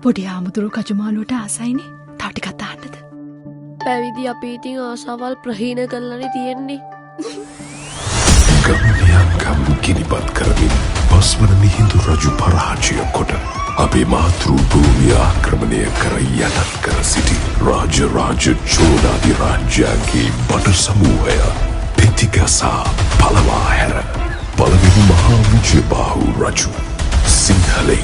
පොඩි ආමුදුරු කජුමාලුවට ආසයිනේ. තව ටිකක් දාන්නද? පැවිදි අපි ඉතින් ආසාවල් ප්‍රහීන කරලානේ තියෙන්නේ. ගම්නියම් ගිනිපත් කරමින් පස්වන මිහිඳු රජු පරාජය කොට අපේ මාතෘ භූමිය ආක්‍රමණය කර යටත් කර සිටි රාජ චෝඩාදි රාජ්‍යගේ බට සමූහය පෙතිගසා පලවා හැර පළවෙනි මහා විජයබාහු රජු සිංහලේ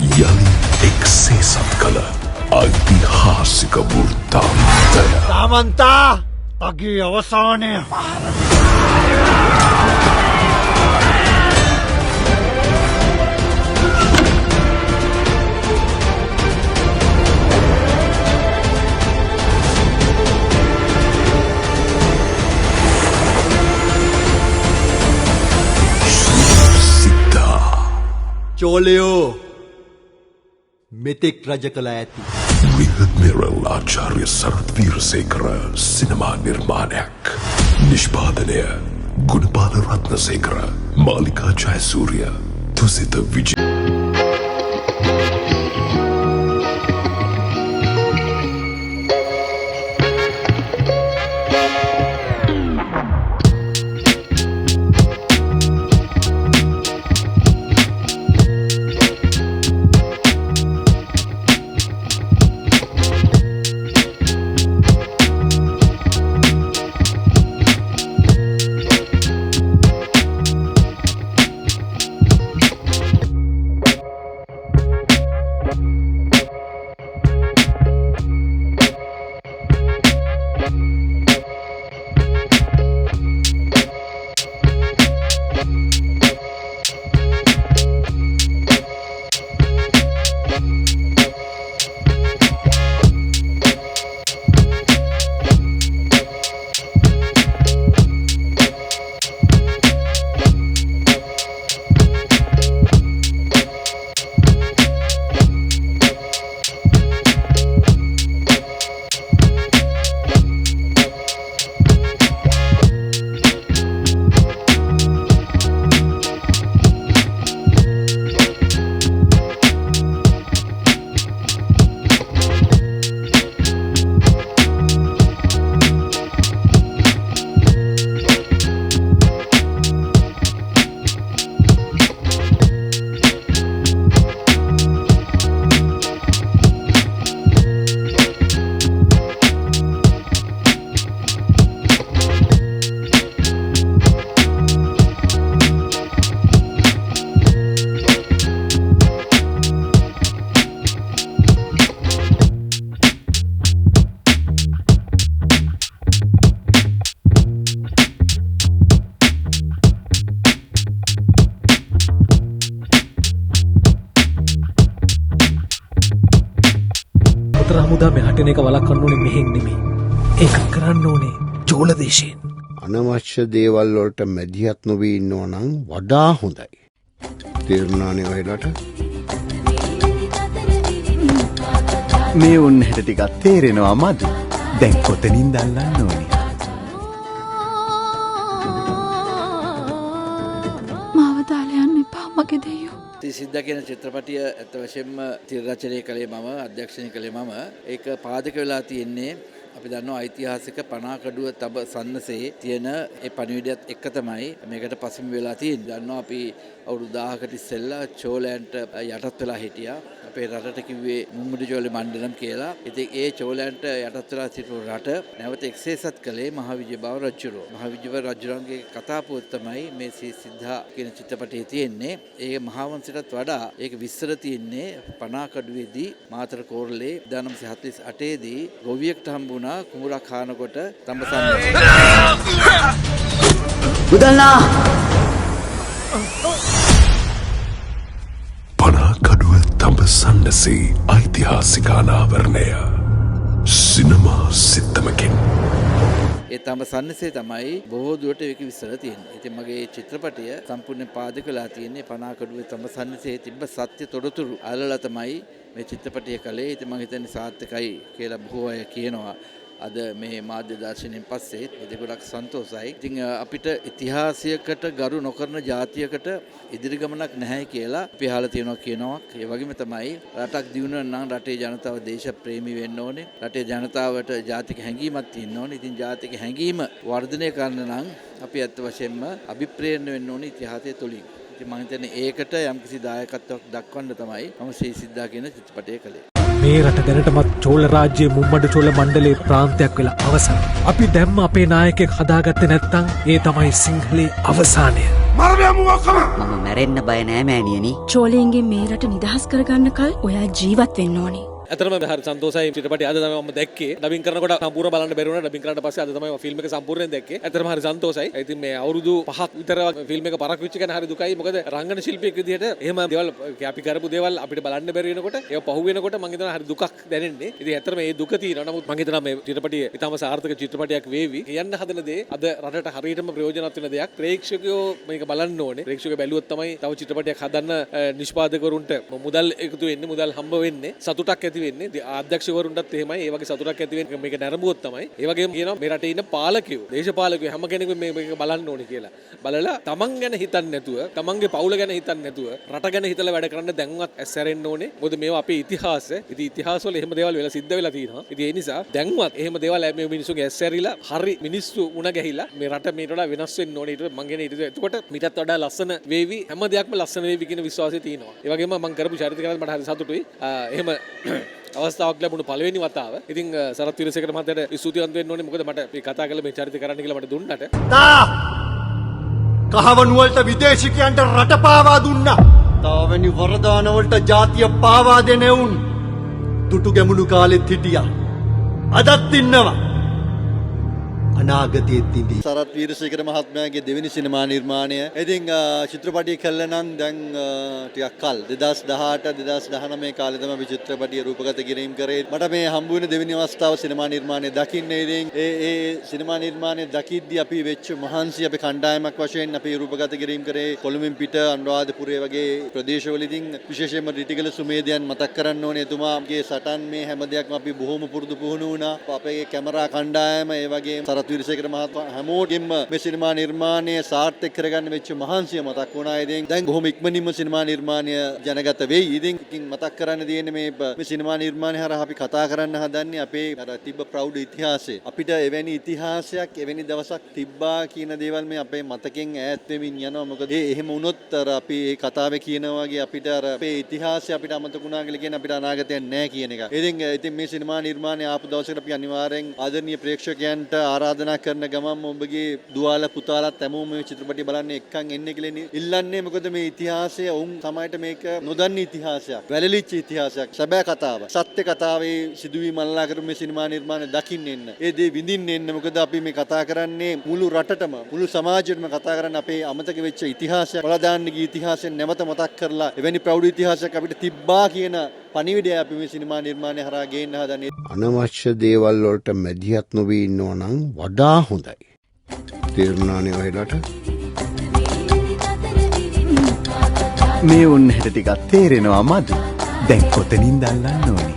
යළි එක්සේසත් කළ ඓතිහාසික වෘත්තාන්තය. සාමන්තා අගේ අවසානය. චෝලයෝ මෙතෙක් රජ කළ ඇති විහත්මිරල් ආචාර්ය සරත් වීරසේකර සිනමා නිර්මාණයක්. නිෂ්පාදනය ගුණපාල රත්නසේකර, මාලිකා ජයසූරිය, තුසිත විජය. හමුදා මෙහටන එක වළක්වන්න ඕනේ මෙහෙන් නෙමෙයි. ඒක කරන්න ඕනේ චෝල දේශයෙන්. අනවශ්‍ය දේවල් වලට මැදිහත් නොවී ඉන්නවා නම් වඩා හොඳයි. තීරණානේ ඔයලට. මේ උන් හැට ටිකක් තේරෙනවා මදි. දැන් කොතනින් දල්ලන්න ඕනේ? මාව දාලා යන්න එපා මගේ දෙයියෝ. සිද්ධ කියන චිත්‍රපටිය ඇත්ත වශයෙන්ම තිරරචනය කළේ මම, අධ්‍යක්ෂණය කළේ මම. ඒක පාදක වෙලා තියෙන්නේ අපි දන්නවා ඓතිහාසික පනාකඩුව තබ සන්නසේ තියෙන ඒ පණිවිඩයත් එක්ක තමයි මේකට පසුබිම් වෙලා තියෙන්නේ. දන්නවා අපි අවුරුදු 1000කට ඉස්සෙල්ලා චෝලයන්ට යටත් වෙලා හිටියා. අපේ රටට කිව්වේ මුම්මුඩි චෝල මණ්ඩලම් කියලා. ඉතින් ඒ චෝලයන්ට යටත් වෙලා සිටු රට නැවත එක්සේසත් කළේ මහා විජයබාහු රජුරෝ. මහා විජයබාහු රජුරන්ගේ කතාපුවත් තමයි මේ සිද්ධා කියන චිත්‍රපටයේ තියෙන්නේ. ඒ මහා වංශයටත් වඩා ඒක විස්තර තියෙන්නේ පනාකඩුවේදී මාතර කෝරළේ 1948 දී ගොවියෙක්ට හම්බුණා කුඹුරක් කානකොට තඹසන්න. බුදල්ලා පනාකඩුව තඹසන්නසේ ඓතිහාසික අනාවරණය සිනමා සිත්තමකින්. ඒ තඹසන්නසේ තමයි බොහෝ දුරට ඒක විස්තර තියෙන්නේ. ඉතින් මගේ චිත්‍රපටය සම්පූර්ණ පාදක වෙලා තියෙන්නේ පනාකඩුවේ තඹසන්නසේ තිබ්බ සත්‍ය තොරතුරු අල්ලලා තමයි මේ චිත්‍රපටය කළේ. ඉතින් මම හිතන්නේ සාර්ථකයි කියලා බොහෝ අය කියනවා. අද මේ මාධ්‍ය දර්ශනයෙන් පස්සේ ඒක ගොඩක් සන්තෝෂයි. ඉතින් අපිට ඉතිහාසයකට ගරු නොකරන ජාතියකට ඉදිරි ගමනක් නැහැ කියලා අපි අහලා තියෙනවා කියනවා. ඒ වගේම තමයි රටක් දියුණු වෙන්න නම් රටේ ජනතාව දේශප්‍රේමී වෙන්න ඕනේ. රටේ ජනතාවට ජාතික හැඟීමක් තියෙන්න ඕනේ. ඉතින් ජාතික හැඟීම වර්ධනය කරන්න නම් අපි අත් වශයෙන්ම අභිප්‍රේරණය වෙන්න ඕනේ ඉතිහාසය තුලින්. ඉතින් මම හිතන්නේ ඒකට යම්කිසි දායකත්වයක් දක්වන්න තමයි මම ශ්‍රී සිද්ධා කියන චිත්‍රපටය කළේ. මේ රට දැනටමත් චෝල රාජ්‍යයේ මුම්මඩ චෝල මණ්ඩලයේ ප්‍රාන්තයක් වෙලා අවසන්. අපි දැම්ම අපේ නායකයෙක් හදාගත්තේ නැත්නම් ඒ තමයි සිංහලේ අවසානය. මම මැරෙන්න බය නෑ මෑණියනි. චෝලීන්ගේ මේ රට නිදහස් කරගන්න කල් ඔයා ජීවත් වෙන්න ඕනේ. ඇතරම හරි සන්තෝෂයි චිත්‍රපටය අද තමයි මම දැක්කේ. ඩබින් කරනකොට සම්පූර්ණ බලන්න බැරි වුණා. ඩබින් කරාට පස්සේ අද තමයි මම ෆිල්ම් එක සම්පූර්ණයෙන් දැක්කේ. ඇතරම හරි සන්තෝෂයි. ඉතින් මේ අවුරුදු 5ක් විතර ෆිල්ම් එක පරක් වෙච්ච කෙනා හරි දුකයි. මොකද රංගන ශිල්පියෙක් විදිහට එහෙම දේවල් අපි කරපු දේවල් අපිට බලන්න බැරි වෙනකොට ඒක පහු වෙනකොට මම හිතනවා හරි දුකක් දැනෙන්නේ. ඉතින් ඇතරම මේ දුක තියෙනවා. නමුත් මම හිතනවා මේ චිත්‍රපටය ඊටම සාර්ථක චිත්‍රපටයක් වේවි. කියන්න හදන දේ අද රටට හරියටම ප්‍රයෝජනවත් වෙන දෙයක්. ප්‍රේක්ෂකයෝ මේක බලන්න ඕනේ. ප්‍රේක්ෂකයෝ බැලුවොත් තමයි තව චිත්‍රපටයක් හදන්න නිෂ්පාදකවරුන්ට මුදල් එකතු වෙන්නේ, මුදල් හම්බ වෙන්නේ, සතුටක් ඇති වෙන්නේ. අධ්‍යක්ෂකවරුන්ටත් එහෙමයි. ඒ වගේ සතුටක් ඇති වෙන්නේ මේක නරඹුවොත් තමයි. ඒ වගේම කියනවා මේ රටේ ඉන්න පාලකයෝ, දේශපාලකයෝ හැම කෙනෙකුම මේක බලන්න ඕනේ කියලා. බලලා තමන් ගැන හිතන්නේ නැතුව, තමන්ගේ පවුල ගැන හිතන්නේ නැතුව, රට ගැන හිතලා වැඩ කරන්න දැන්වත් ඇස්සැරෙන්න ඕනේ. මොකද මේවා අපේ ඉතිහාසය. ඉතින් ඉතිහාසවල එහෙම දේවල් වෙලා සිද්ධ වෙලා තියෙනවා. ඉතින් ඒ නිසා දැන්වත් එහෙම දේවල් මේ මිනිස්සුගේ ඇස්සැරිලා හරි මිනිස්සු උණ ගැහිලා මේ රට මේට වඩා වෙනස් වෙන්න ඕනේ. ඊට මං කියන්නේ එතකොට මීටත් වඩා ලස්සන වේවි. හැම දෙයක්ම ලස්සන වේවි කියන විශ්වාසය තියෙනවා. ඒ වගේම මං කරපු චරිත කරලා මට හරි සතුටුයි. එහෙම අවස්ථාවක් ලැබුණු පළවෙනි වතාව. ඉතින් සරත් විරසේකර මහත්තයාට ස්තුතිවන්ත වෙන්න ඕනේ. මොකද මට මේ කතා කරලා මේ චරිත කරන්න කියලා මට දුන්නට. කහවණු වලට විදේශිකයන්ට රට පාවා දුන්නා. තාවැනි වරදාන වලට ජාතිය පාවා දෙන උන් දුටු ගැමුණු කාලෙත් හිටියා. අදත් ඉන්නවා. අනාගතයේත් ඉඳී. සරත් වීරසේකර මහත්මයාගේ දෙවෙනි සිනමා නිර්මාණය. ඉතින් චිත්‍රපටිය කළා නම් දැන් ටිකක් කල් 2018 2019 කාලේ තමයි මේ චිත්‍රපටිය රූපගත කිරීම කරේ. මට මේ හම්බ වෙන දෙවෙනි අවස්ථාව සිනමා නිර්මාණය දකින්න. ඉතින් ඒ සිනමා නිර්මාණය දකිද්දී අපි වෙච්ච මහන්සි අපි කණ්ඩායමක් වශයෙන් අපි රූපගත කිරීම කරේ කොළඹින් පිට අනුරාධපුරය වගේ ප්‍රදේශවල. ඉතින් විශේෂයෙන්ම රිටිගල සුමේධයන් මතක් කරන්න ඕනේ. එතුමාගේ සටන් මේ හැම දෙයක්ම අපි බොහොම පුරුදු පුහුණු වුණා. අපේ කැමරා කණ්ඩායම ඒ වගේ විරසේකර මහත්මයා හැමෝගෙම මේ සිනමා නිර්මාණය සාර්ථක කරගන්න වෙච්ච මහන්සිය මතක් වුණා. ඉතින් දැන් බොහොම ඉක්මනින්ම සිනමා නිර්මාණය ජනගත වෙයි. ඉතින් මතක් කරන්න තියෙන්නේ මේ සිනමා නිර්මාණය හරහා අපි කතා කරන්න හදන්නේ අපේ අර තිබ්බ ප්‍රෞಢ ඉතිහාසය. අපිට එවැනි ඉතිහාසයක් එවැනි දවසක් තිබ්බා කියන දේවල් මේ අපේ මතකෙන් ඈත් වෙමින් යනවා. මොකද එහෙම වුණොත් අර අපි මේ කතාවේ කියනවා වගේ අපිට අර අපේ ඉතිහාසය අපිට අමතක වුණා කියලා කියන අපිට අනාගතයක් නැහැ කියන එක. ඉතින් මේ සිනමා නිර්මාණය ආපු දවසකට අපි අනිවාර්යෙන් ආදරණීය ප්‍රේක්ෂකයන්ට ආරාධනා කරන ගමන් ඔබගේ දුවාල පුතාලත් හැමෝම මේ චිත්‍රපටිය බලන්න එක්කන් එන්න කියලා ඉල්ලන්නේ. මොකද මේ ඉතිහාසය උන් සමහරට මේක නොදන්න ඉතිහාසයක්, වැළලිච්ච ඉතිහාසයක්, සැබෑ කතාව, සත්‍ය කතාවේ සිදුවීම් අල්ලා කරපු මේ සිනමා නිර්මාණය දකින්න එන්න. ඒ දේ විඳින්න එන්න. මොකද අපි මේ කතා කරන්නේ මුළු රටටම, මුළු සමාජයටම කතා කරන්නේ අපේ අමතක වෙච්ච ඉතිහාසය, බලදාන්න ගිය ඉතිහාසය නැවත මතක් කරලා එවැනි ප්‍රෞಢ ඉතිහාසයක් අපිට තිබ්බා කියන පණිවිඩය අපි මේ සිනමා නිර්මාණය හරහා ගේන්න හදන්නේ. අනවශ්‍ය දේවල් වලට මැදිහත් නොවී ඉන්නවා නම් වඩා හොඳයි. තේරුණානේ ඔයලට? මේ උන් හැට ටිකක් තේරෙනවා මදි. දැන් කොතනින්ද අල්ලන්න ඕනේ?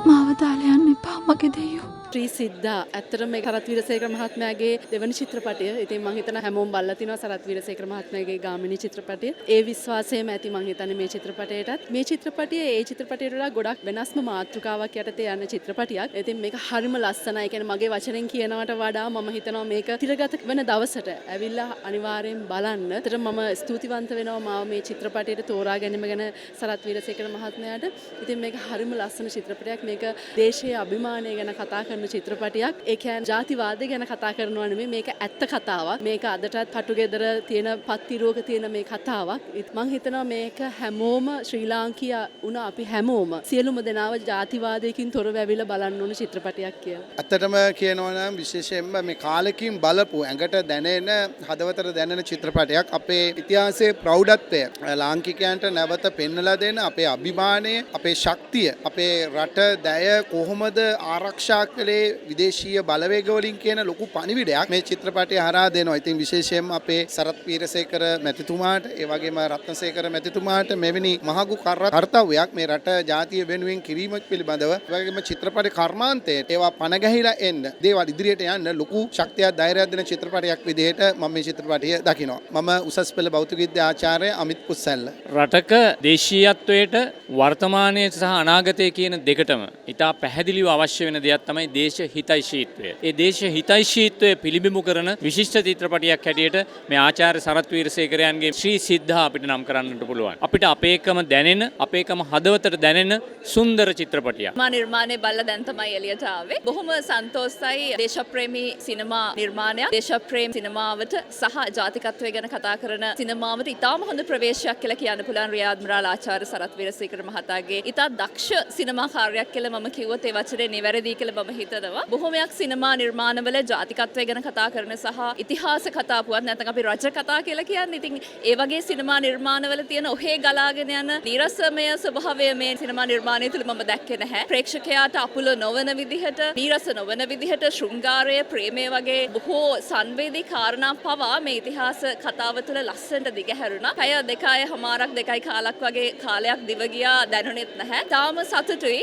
මාව දාලා යන්න එපා මගේ දෙයියෝ. ශ්‍රී සිද්ධා ඇත්තටම මේ සරත් වීරසේකර මහත්මයාගේ දෙවන චිත්‍රපටය. ඉතින් මම හිතන හැමෝම බලලා තිනවා සරත් වීරසේකර මහත්මයාගේ ගාමිණී චිත්‍රපටය. ඒ විශ්වාසයම ඇති මම හිතන්නේ මේ චිත්‍රපටයටත්. මේ චිත්‍රපටය ඒ චිත්‍රපටයට වඩා ගොඩක් වෙනස්ම මාතෘකාවක් යටතේ යන චිත්‍රපටයක්. ඉතින් මේක හරිම ලස්සනයි. ඒ කියන්නේ මගේ වචනෙන් කියනවට වඩා මම හිතනවා මේක තිරගත වෙන දවසට ඇවිල්ලා අනිවාර්යෙන් බලන්න. ඒතර මම ස්තුතිවන්ත වෙනවා මාව මේ චිත්‍රපටයට තෝරා ගැනීම ගැන සරත් වීරසේකර මහත්මයාට. ඉතින් මේක හරිම ලස්සන චිත්‍රපටයක්. මේක දේශීය අභිමානය ගැන කතා කරන චිත්‍රපටයක්. ඒ කියන්නේ ජාතිවාදය ගැන කතා කරනවා නෙමෙයි. මේක ඇත්ත කතාවක්. මේක අදටත් කටුගෙදර තියෙන පත්තිරුවක තියෙන මේ කතාවක්. මම හිතනවා මේක හැමෝම ශ්‍රී ලාංකීය වුණ අපි හැමෝම සියලුම දෙනාව ජාතිවාදයකින් තොරව ඇවිල්ලා බලන්න ඕන චිත්‍රපටයක් කියලා. ඇත්තටම කියනවා නම් විශේෂයෙන්ම මේ කාලෙකින් බලපු ඇඟට දැනෙන හදවතට දැනෙන චිත්‍රපටයක්. අපේ ඉතිහාසයේ ප්‍රෞಢත්වය ලාංකිකයන්ට නැවත පෙන්වලා දෙන අපේ අභිමානය, අපේ ශක්තිය, අපේ රට දැය කොහොමද ආරක්ෂා කළේ විදේශීය බලවේගවලින් කියන ලොකු පණිවිඩයක් මේ චිත්‍රපටය හරහා දෙනවා. ඉතින් විශේෂයෙන්ම අපේ සරත් වීරසේකර මැතිතුමාට ඒ වගේම රත්නසේකර මැතිතුමාට මෙවැනි මහඟු කර්තව්‍යයක් මේ රට ජාතිය වෙනුවෙන් කිරීම පිළිබඳව ඒ වගේම චිත්‍රපට කර්මාන්තයට ඒවා පණ ගැහිලා එන්න දේවල් ඉදිරියට යන්න ලොකු ශක්තියක් ධෛර්යයක් දෙන චිත්‍රපටයක් විදිහට මම මේ චිත්‍රපටය දකිනවා. මම උසස් පෙළ භෞතික විද්‍යා ආචාර්ය අමිත් පුස්සැල්ල. රටක දේශීයත්වයට වර්තමානයේ සහ අනාගතයේ කියන දෙකටම ඉතා පැහැදිලිව අවශ්‍ය වෙන දෙයක් තමයි දේශ හිතෛෂීත්වය. ඒ දේශ හිතෛෂීත්වය පිළිබිඹු කරන විශිෂ්ට චිත්‍රපටයක් හැටියට මේ ආචාර්ය සරත් වීරසේකරයන්ගේ ශ්‍රී සිද්ධා අපිට නම් කරන්නට පුළුවන්. අපිට අපේකම දැනෙන, අපේකම හදවතට දැනෙන සුන්දර චිත්‍රපටයක්. මා නිර්මාණය බල්ලා දැන් තමයි එළියට ආවේ. බොහොම සන්තෝෂයි දේශප්‍රේමී සිනමා නිර්මාණයක්. දේශප්‍රේම සිනමාවට සහ ජාතිකත්වය ගැන කතා කරන සිනමාවට ඉතාම හොඳ ප්‍රවේශයක් කියලා කියන්න පුළුවන් රියාද් මිරාල් ආචාර්ය සරත් වීරසේකර මහතාගේ ඉතා දක්ෂ සිනමා කාර්යයක් කියලා මම කිව්වොත් ඒ වචනේ නිවැරදි කියලා මම හිතනවා. බොහොමයක් සිනමා නිර්මාණවල ජාතිකත්වය ගැන කතා කරන සහ ඉතිහාස කතා පුවත් නැත්නම් අපි රජ කතා කියලා කියන්නේ. ඉතින් ඒ වගේ සිනමා නිර්මාණවල තියෙන ඔහේ ගලාගෙන යන නීරසමය ස්වභාවය මේ සිනමා නිර්මාණය තුළ මම දැක්කේ නැහැ. ප්‍රේක්ෂකයාට අපුල නොවන විදිහට, නීරස නොවන විදිහට ශෘංගාරය, ප්‍රේමය වගේ බොහෝ සංවේදී කාරණා පවා මේ ඉතිහාස කතාව තුළ ලස්සනට දිගහැරුණා. පැය 2.5ක් 2 කාලක් වගේ කාලයක් දිව ගියා දැනුනෙත් නැහැ. තාම සතුටුයි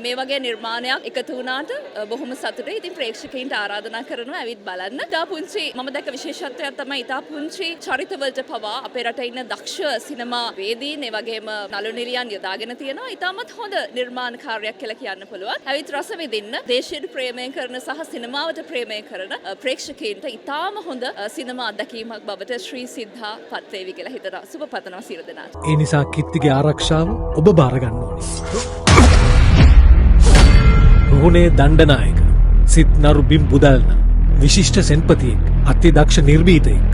මේ වගේ නිර්මාණයක් එකතු වුණාට බොහොම සතුටුයි. ඉතින් ප්‍රේක්ෂකයින්ට ආරාධනා කරනවා ඇවිත් බලන්න. ඉතා පුංචි මම දැක්ක විශේෂත්වයක් තමයි ඉතා පුංචි චරිතවලට පවා අපේ රටේ ඉන්න දක්ෂ සිනමා වේදීන් ඒ වගේම නළු නිළියන් යොදාගෙන තියෙනවා. ඉතාමත් හොඳ නිර්මාණ කාර්යයක් කියලා කියන්න පුළුවන්. ඇවිත් රස විඳින්න දේශයට ප්‍රේමය කරන සහ සිනමාවට ප්‍රේමය කරන ප්‍රේක්ෂකයින්ට ඉතාම හොඳ සිනමා අත්දැකීමක් බවට ශ්‍රී සිද්ධා පත් වේවි කියලා හිතනවා. සුබ පතනවා සියලු දෙනාට. ඒ නිසා කිත්තිගේ ආරක්ෂාව ඔබ බාර ගන්න ඕනේ. රුහුණේ දණ්ඩනායක සිත් නරු බිම් බුදල්න විශිෂ්ට සෙන්පතියෙක් අතිදක්ෂ නිර්භීතයෙක්.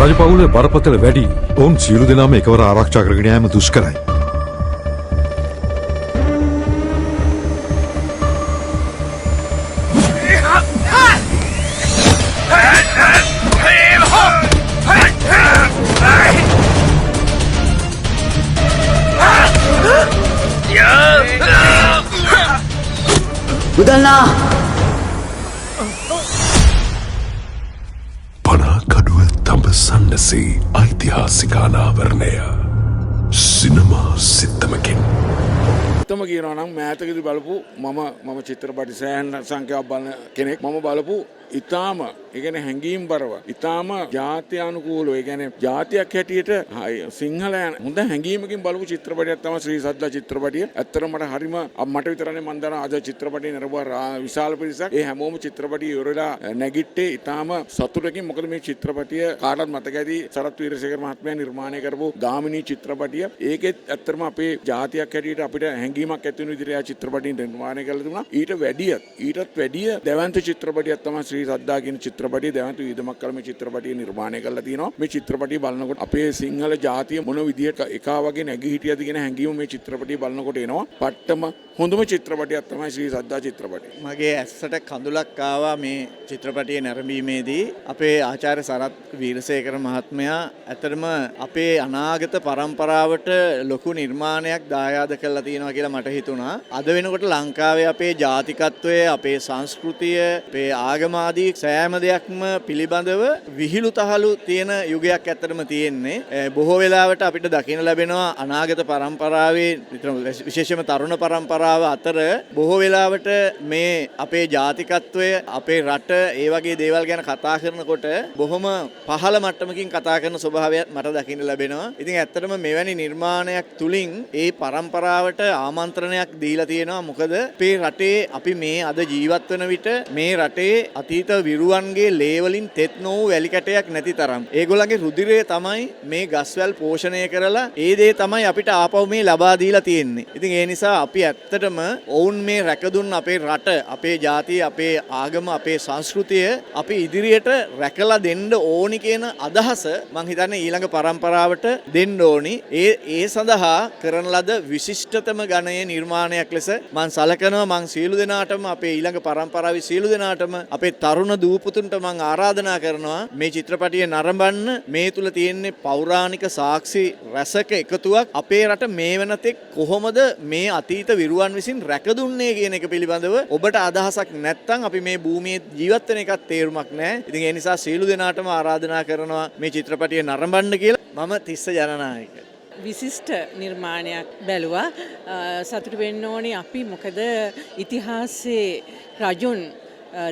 රජපවුලේ බරපතල වැඩි. ඔවුන් සියලු දෙනාම එකවර ආරක්ෂා කරගෙන යාම දුෂ්කරයි. බුදල්නා පනාකඩුව තඹ සන්නසේ ඓතිහාසිකානාවරණය සිනමා සිත්තමකින් ඇත්තම කියනවා නම් මෑතකදී බලපු මම චිත්‍රපටි සෑහෙන සංඛ්‍යාවක් බලන කෙනෙක්. මම බලපු ඉතාම ඒ කියන්නේ හැංගීම්බරව ඉතාම ජාත්‍යානුකූලව ඒ කියන්නේ ජාතියක් හැටියට සිංහල හොඳ හැංගීමකින් බලපු චිත්‍රපටයක් තමයි ශ්‍රී සද්ධා චිත්‍රපටිය. ඇත්තටම මට හරිම මට විතරනේ මම දන්නා අද චිත්‍රපටිය නරඹුවා විශාල පිරිසක්. ඒ හැමෝම චිත්‍රපටිය ඉවරලා නැගිට්ටේ ඉතාම සතුටකින්. මොකද මේ චිත්‍රපටිය කාටවත් මතක ඇති සරත් වීරසේකර මහත්මයා නිර්මාණය කරපු ගාමිණී චිත්‍රපටිය. ඒකෙත් ඇත්තටම අපේ ජාතියක් හැටියට අපිට හැංගීමක් ඇති වෙන විදිහට ආ චිත්‍රපටිය නිර්මාණය කරලා තිබුණා. ඊටත් වැඩිය දැවැන්ත චිත්‍රපටියක් තමයි ශ්‍රී සද්ධා කියන චිත්‍රපටිය. දැවැන්ත විදමක් කල මේ චිත්‍රපටිය නිර්මාණය කරලා තියෙනවා. මේ චිත්‍රපටිය බලනකොට අපේ සිංහල ජාතිය මොන විදිහට එකා වගේ නැගී හිටියද කියන හැඟීම මේ චිත්‍රපටිය බලනකොට එනවා. පට්ටම හොඳම චිත්‍රපටියක් තමයි ශ්‍රී සද්ධා චිත්‍රපටිය. මගේ ඇස්සට කඳුලක් ආවා මේ චිත්‍රපටිය නැරඹීමේදී. අපේ ආචාර්ය සරත් වීරසේකර මහත්මයා ඇත්තටම අපේ අනාගත පරම්පරාවට ලොකු නිර්මාණයක් දායාද කරලා තියෙනවා කියලා මට හිතුණා. අද වෙනකොට ලංකාවේ අපේ ජාතිකත්වය, අපේ සංස්කෘතිය, අපේ ආගම ආදී සෑම දෙයක්ම පිළිබඳව විහිළු තහළු තියෙන යුගයක් ඇත්තටම තියෙන්නේ. බොහෝ වෙලාවට අපිට දකින්න ලැබෙනවා අනාගත පරම්පරාවේ විශේෂයෙන්ම තරුණ පරම්පරාව අතර බොහෝ වෙලාවට මේ අපේ ජාතිකත්වය, අපේ රට ඒ වගේ දේවල් ගැන කතා කරනකොට බොහොම පහළ මට්ටමකින් කතා කරන ස්වභාවයක් මට දකින්න ලැබෙනවා. ඉතින් ඇත්තටම මෙවැනි නිර්මාණයක් තුලින් ඒ පරම්පරාවට ආමන්ත්‍රණයක් දීලා තියෙනවා. මොකද අපේ රටේ අපි මේ අද ජීවත් වෙන විට මේ රටේ අතීත විරුවන්ගේ ලේවලින් තෙත් නොවු වැලි කැටයක් නැති තරම් ඒගොල්ලන්ගේ රුධිරය තමයි මේ ගස්වැල් පෝෂණය කරලා ඒ දේ තමයි අපිට ආපහු මේ ලබා දීලා තියෙන්නේ. ඉතින් ඒ නිසා අපි ඇත්තටම ඔවුන් මේ රැකදුන් අපේ රට, අපේ ජාතිය, අපේ ආගම, අපේ සංස්කෘතිය අපි ඉදිරියට රැකලා දෙන්න ඕනි කියන අදහස මම හිතන්නේ ඊළඟ පරම්පරාවට දෙන්න ඕනි. ඒ සඳහා කරන ලද විශිෂ්ටතම ගණයේ නිර්මාණයක් ලෙස මම සලකනවා. මම සියලු දෙනාටම අපේ ඊළඟ පරම්පරාවේ සියලු දෙනාටම අපේ තරුණ දූපුතුන්ට මම ආරාධනා කරනවා මේ චිත්‍රපටිය නරඹන්න. මේ තුල තියෙන්නේ පෞරාණික සාක්ෂි රසක එකතුවක්. අපේ රට මේ වෙනතෙක් කොහොමද මේ අතීත විරුවන් විසින් රැකදුන්නේ කියන එක පිළිබඳව ඔබට අදහසක් නැත්නම් අපි මේ භූමියේ ජීවත් වෙන එකත් තේරුමක් නැහැ. ඉතින් ඒ නිසා සියලු දෙනාටම ආරාධනා කරනවා මේ චිත්‍රපටිය නරඹන්න කියලා. මම තිස්ස ජනනායක. විශිෂ්ට නිර්මාණයක් බැලුවා. සතුට වෙන්න ඕනේ අපි මොකද ඉතිහාසයේ රජුන්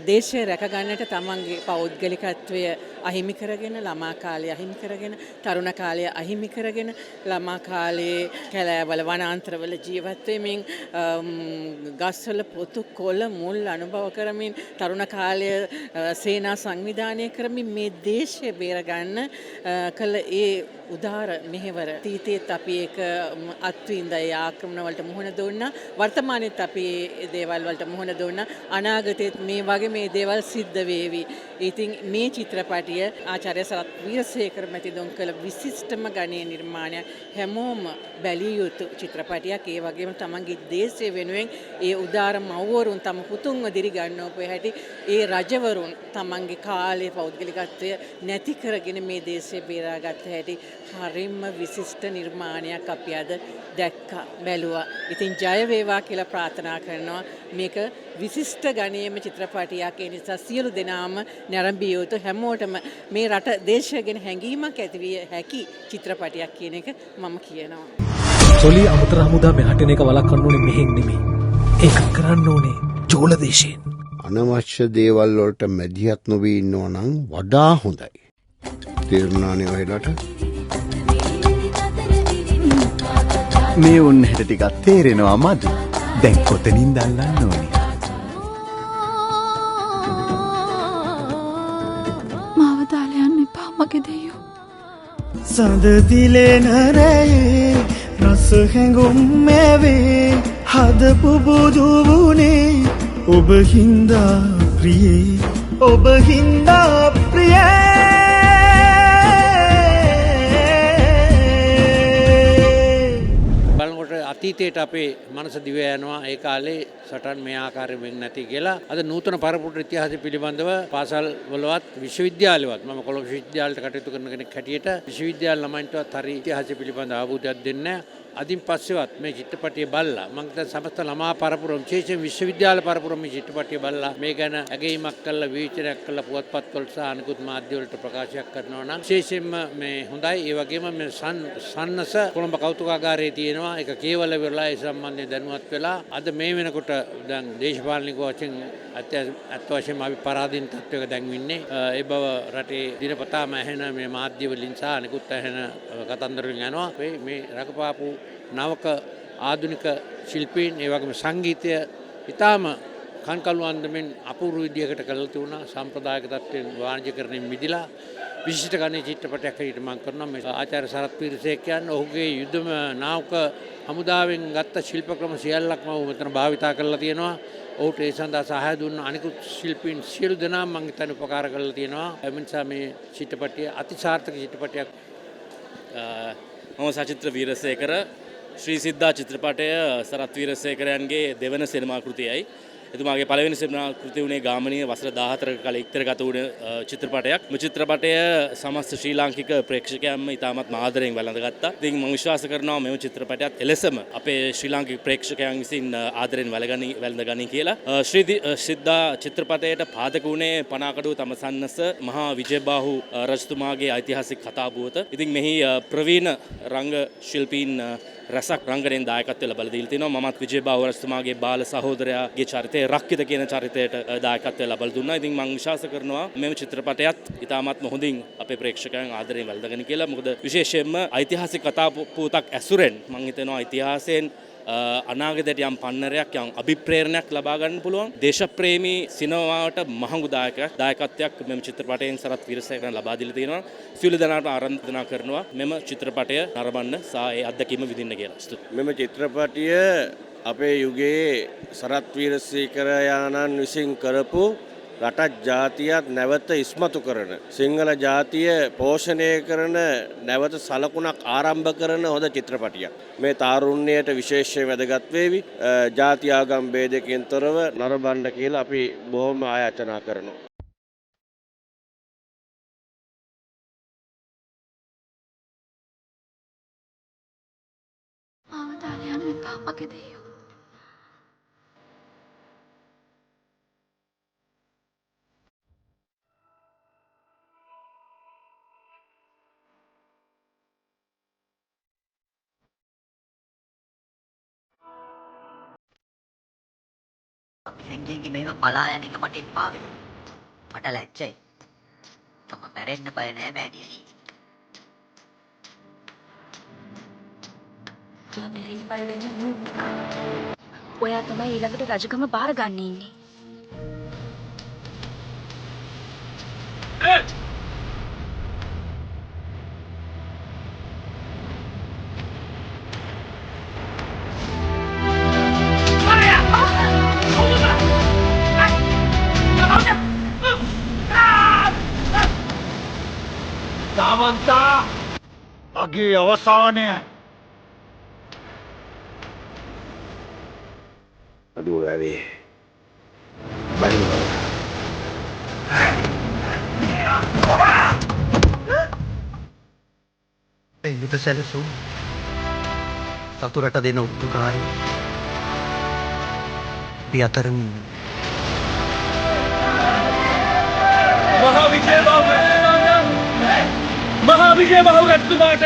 දේශය රැකගන්නට තමන්ගේ පෞද්ගලිකත්වය අහිමි කරගෙන ළමා කාලය අහිමි කරගෙන තරුණ කාලය අහිමි කරගෙන ළමා කාලයේ කැලෑවල වනාන්තරවල ජීවත් වෙමින් ගස්වල පොතු කොළ මුල් අනුභව කරමින් තරුණ කාලය සේනා සංවිධානය කරමින් මේ දේශය බේරගන්න කළ ඒ උදාර මෙහෙවර තීතේත් අපි ඒක අත්විඳ ඒ ආක්‍රමණ වලට මුහුණ දුන්නා. වර්තමානයේත් අපි ඒ දේවල් වලට මුහුණ දුන්නා. අනාගතයේත් මේ වගේ මේ දේවල් සිද්ධ වේවි. ඉතින් මේ චිත්‍රපටිය ආචාර්ය සරත් වීරසේකර මැතිතුන් කළ විශිෂ්ටම ගණයේ නිර්මාණයක්. හැමෝම බැලිය යුතු චිත්‍රපටියක්. ඒ වගේම තමන්ගේ දේශය වෙනුවෙන් ඒ උදාර මව්වරුන් තම පුතුන්ව දිරිගන්නවපු හැටි ඒ රජවරුන් තමන්ගේ කාලයේ පෞද්ගලිකත්වය නැති කරගෙන මේ දේශය බේරාගත්ත හැටි හරිම විශිෂ්ට නිර්මාණයක් අපි අද දැක්කා බැලුවා. ඉතින් ජය වේවා කියලා ප්‍රාර්ථනා කරනවා. මේක විශිෂ්ට ගණයේම චිත්‍රපටියක්. ඒ නිසා සියලු දෙනාම නැරඹිය යුතු හැමෝටම මේ රට දේශය ගැන හැඟීමක් ඇතිවිය හැකි චිත්‍රපටියක් කියන එක මම කියනවා. සොලි අමුතර හමුදා මෙහාටෙන එක වළක්වන්න ඕනේ මෙහෙන් නෙමෙයි. ඒක කරන්න ඕනේ චෝල දේශයෙන්. අනවශ්‍ය දේවල් වලට මැදිහත් නොවී ඉන්නවා නම් වඩා හොඳයි. තේරුණානේ ඔයලට? මේ උන් හැට ටිකක් තේරෙනවා මදි. දැන් කොතනින්ද අල්ලන්න ඕනේ? මාව දාලා යන්න එපා මගේ දෙයියෝ. සඳ දිලෙන රැයේ රස හැඟුම් මේවේ හදපු බුදුවුනේ ඔබ හින්දා ප්‍රියේ ඔබ හින්දා ප්‍රියේ. අතීතයට අපේ මනස දිව යනවා. ඒ කාලේ සටන් මේ ආකාරයෙන් වෙන්නේ නැති කියලා. අද නූතන පරපුර ඉතිහාසය පිළිබඳව පාසල් වලවත් විශ්වවිද්‍යාලවලත් මම කොළඹ විශ්වවිද්‍යාලයට කටයුතු කරන කෙනෙක් හැටියට විශ්වවිද්‍යාල ළමයින්ටවත් හරි ඉතිහාසය පිළිබඳ අවබෝධයක් දෙන්නේ නැහැ. අදින් පස්සෙවත් මේ චිත්‍රපටිය බලලා මම දැන් සමස්ත ළමා පරපුර විශේෂයෙන් විශ්වවිද්‍යාල පරපුර මේ චිත්‍රපටිය බලලා මේ ගැන ඇගීමක් කළා විචාරයක් කළා පුවත්පත් වල සහ අනිකුත් මාධ්‍ය වලට ප්‍රකාශයක් කරනවා නම් විශේෂයෙන්ම මේ හොඳයි. ඒ වගේම මේ සන්නස කොළඹ කෞතුකාගාරයේ තියෙනවා. ඒක කේවල වෙලා ඒ සම්බන්ධයෙන් දැනුවත් වෙලා අද මේ වෙනකොට දැන් දේශපාලනික වශයෙන් අත් වශයෙන්ම අපි පරාදීන තත්වයක දැන් ඉන්නේ. ඒ බව රටේ දිනපතාම ඇහෙන මේ මාධ්‍ය වලින් සහ අනිකුත් ඇහෙන කතන්දර වලින් යනවා. මේ රඟපාපු නවක ආධුනික ශිල්පීන් ඒ වගේම සංගීතය ඉතාම කන්කලු අන්දමින් අපූර්ව විදියකට කළා තිබුණා. සම්ප්‍රදායික තත්ත්වයෙන් වාණිජකරණයෙන් මිදිලා විශිෂ්ට ගණයේ චිත්‍රපටයක් හැටියට මම කරනවා. මේ ආචාර්ය සරත් පීරිසේක කියන්නේ ඔහුගේ යුදම නාවක හමුදාවෙන් ගත්ත ශිල්ප ක්‍රම සියල්ලක්ම ඔහු මෙතන භාවිතා කරලා තියෙනවා. ඔහුට ඒ සඳහා සහාය දුන්න අනිකුත් ශිල්පීන් සියලු දෙනාම මම හිතන්නේ උපකාර කරලා තියෙනවා. ඒ නිසා මේ චිත්‍රපටය අතිසාර්ථක චිත්‍රපටයක්. මම සචිත්‍ර වීරසේකර ශ්‍රී සිද්ධා චිත්‍රපටය සරත් වීරසේකරයන්ගේ දෙවන සිනමා කෘතියයි. එතුමාගේ පළවෙනි සිනමා කෘතිය උනේ ගාමණීය වසර 14ක කලින් ඉක්තරගත වුණ චිත්‍රපටයක්. මේ චිත්‍රපටය සමස්ත ශ්‍රී ලාංකික ප්‍රේක්ෂකයන්ම ඉතාමත් ආදරයෙන් වැළඳගත්තා. ඉතින් මම විශ්වාස කරනවා මේ චිත්‍රපටයත් එලෙසම අපේ ශ්‍රී ලාංකික ප්‍රේක්ෂකයන් විසින් ආදරයෙන් වැළඳගනී කියලා. ශ්‍රී සිද්ධා චිත්‍රපටයට පාදක වුණේ පනාකඩුව තමසන්නස මහා විජයබාහු රජතුමාගේ ඓතිහාසික කතාබුවත. ඉතින් මෙහි ප්‍රවීණ රංග ශිල්පීන් රසක් රංගනයෙන් දායකත්වය ලබා දීලා තිනවා. මමත් විජයබාහු රජතුමාගේ බාල සහෝදරයාගේ චරිතය රක්කිත කියන චරිතයට දායකත්වය ලබා දුන්නා. ඉතින් මම විශ්වාස කරනවා මේ චිත්‍රපටයත් ඉතාමත්ම හොඳින් අපේ ප්‍රේක්ෂකයන් ආදරයෙන් වැළඳගෙන කියලා. මොකද විශේෂයෙන්ම ඓතිහාසික කතාපුවතක් ඇසුරෙන් මම හිතනවා ඉතිහාසයෙන් අනාගතයට යම් පන්නරයක් යම් අභිප්‍රේරණයක් ලබා ගන්න පුළුවන්. දේශප්‍රේමී සිනමාවට මහඟු දායකත්වයක් මෙම චිත්‍රපටයෙන් සරත් වීරසේකරන් ලබා දීලා තියෙනවා. සියලු දෙනාට ආරාධනා කරනවා මෙම චිත්‍රපටය නරඹන්න සහ ඒ අත්දැකීම විඳින්න කියලා. මෙම චිත්‍රපටය අපේ යුගයේ සරත් වීරසේකර යානන් විසින් කරපු රටත් ජාතියත් නැවත ඉස්මතු කරන සිංහල ජාතිය පෝෂණය කරන නැවත සලකුණක් ආරම්භ කරන හොඳ චිත්‍රපටියක්. මේ තාරුණ්‍යයට විශේෂයෙන් වැදගත් වේවි. ජාති ආගම් ભેදකින් තොරව නරඹන්න කියලා අපි බොහොම ආයාචනා කරනවා. මාව දාලා යන්න එපා මගේ දෙයියෝ. හැංගිගේ මේව පලා යන එක මට එපා වෙනවා. මට ලැජ්ජයි. මම මැරෙන්න බය නෑ මෑණියනි. ඔයා තමයි ඊළඟට රජකම බාර ගන්න ඉන්නේ. සාමන්තා අගේ අවසානය අදුව වැවේ බලිනවා. යුද සැලසුම් සතුරට දෙන උත්තුකාරය අපි අතරම මහා විජය බහුගත්තුමාට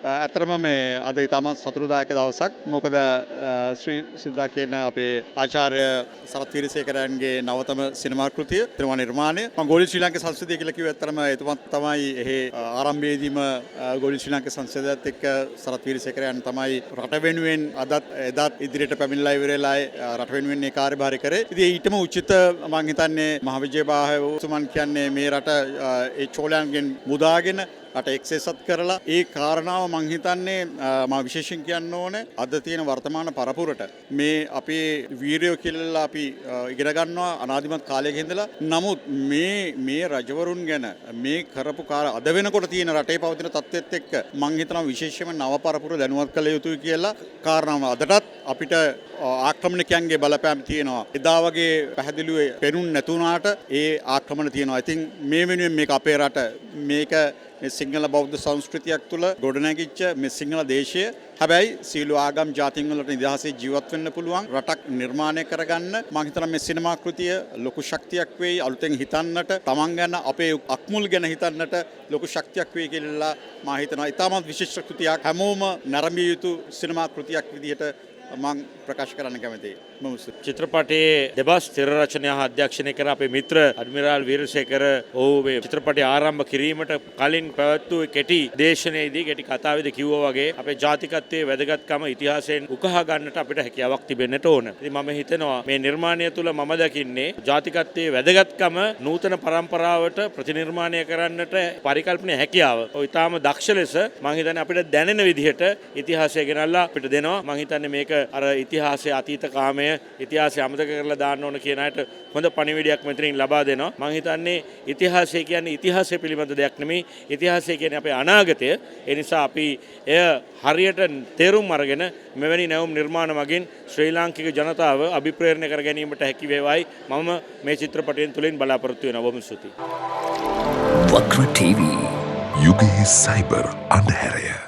ඇතරම මේ අද ඉතාමත් සතුටුදායක දවසක්. මොකද ශ්‍රී සිද්ධා කියන අපේ ආචාර්ය සරත් වීරසේකරයන්ගේ නවතම සිනමා කෘතිය සිනමා නිර්මාණය. මම ගෝලි ශ්‍රී ලාංකික සංස්කෘතිය කියලා කිව්ව ඇතරම එතුමත් තමයි එහි ආරම්භයේදීම ගෝලි ශ්‍රී ලාංකික සංස්කෘතියත් එක්ක සරත් වීරසේකරයන් තමයි රට වෙනුවෙන් එදත් ඉදිරියට පැමිණලා ඉවරලා රට වෙනුවෙන් මේ කාර්යභාරය කරේ. ඉතින් ඊටම උචිත මම හිතන්නේ මහ විජයබාහතුමන් කියන්නේ මේ රට ඒ චෝලයන්ගෙන් මුදාගෙන රට එක්සේසත් කරලා ඒ කාරණාව මං හිතන්නේ මම විශේෂයෙන් කියන්න ඕනේ අද තියෙන වර්තමාන පරපුරට මේ අපේ වීරයෝ කියලා අපි ඉගෙන ගන්නවා අනාදිමත් කාලයක ඉඳලා. නමුත් මේ රජවරුන් ගැන මේ කරපු අද වෙනකොට තියෙන රටේ පවතින තත්ත්වෙත් එක්ක මං හිතනවා විශේෂයෙන්ම නව පරපුර දැනුවත් කළ යුතුයි කියලා කාරණාව අදටත් අපිට ආක්‍රමණිකයන්ගේ බලපෑම් තියෙනවා. එදා වගේ පැහැදිලිව පෙනුන් නැතුණාට ඒ ආක්‍රමණ තියෙනවා. ඉතින් මේ වෙනුවෙන් මේක අපේ රට මේක මේ සිංහල බෞද්ධ සංස්කෘතියක් තුළ ගොඩනැගිච්ච මේ සිංහල දේශය. හැබැයි සීල ආගම් ජාතීන් වලට නිදහසේ ජීවත් වෙන්න පුළුවන් රටක් නිර්මාණය කරගන්න මම හිතනවා මේ සිනමා කෘතිය ලොකු ශක්තියක් වෙයි. අලුතෙන් හිතන්නට, තමන් ගැන අපේ අක්මුල් ගැන හිතන්නට ලොකු ශක්තියක් වෙයි කියලා මම හිතනවා. ඉතාමත් විශේෂ කෘතියක් හැමෝම නැරඹිය යුතු සිනමා කෘතියක් විදිහට මම ප්‍රකාශ කරන්න කැමතියි. චිත්‍රපටයේ දෙබස් තිර රචනය හා අධ්‍යක්ෂණය කර අපේ මිත්‍ර අඩ්මිරාල් වීරසේකර ඔහු මේ චිත්‍රපටය ආරම්භ කිරීමට කලින් පැවැත්වූ කෙටි දේශනයේදී කෙටි කතාවේදී කිව්වා වගේ අපේ ජාතිකත්වයේ වැදගත්කම ඉතිහාසයෙන් උකහා ගන්නට අපිට හැකියාවක් තිබෙන්නට ඕන. ඉතින් මම හිතනවා මේ නිර්මාණය තුළ මම දකින්නේ ජාතිකත්වයේ වැදගත්කම නූතන පරම්පරාවට ප්‍රතිනිර්මාණය කරන්නට පරිකල්පනීය හැකියාව. ඔය ඊටාම දක්ෂ ලෙස මම හිතන්නේ අපිට දැනෙන විදිහට ඉතිහාසය ගෙනල්ලා අපිට දෙනවා. මම හිතන්නේ මේක අර ඉතිහාසයේ අතීත කාමය ඉතිහාසය අමතක කරලා දාන්න ඕන කියන අයට හොඳ පණිවිඩයක් මෙතනින් ලබා දෙනවා. මම හිතන්නේ ඉතිහාසය කියන්නේ ඉතිහාසය පිළිබඳ දෙයක් නෙමෙයි. ඉතිහාසය කියන්නේ අපේ අනාගතය. ඒ නිසා අපි එය හරියට තේරුම් අරගෙන මෙවැනි නැවුම් නිර්මාණ මගින් ශ්‍රී ලාංකික ජනතාව අභිප්‍රේරණය කර ගැනීමට හැකි වේවායි මම මේ චිත්‍රපටයෙන් තුලින් බලාපොරොත්තු වෙනවා. බොහොම ස්තුතියි. වක්‍ර TV යුගයේ සයිබර් අන්ධහැරය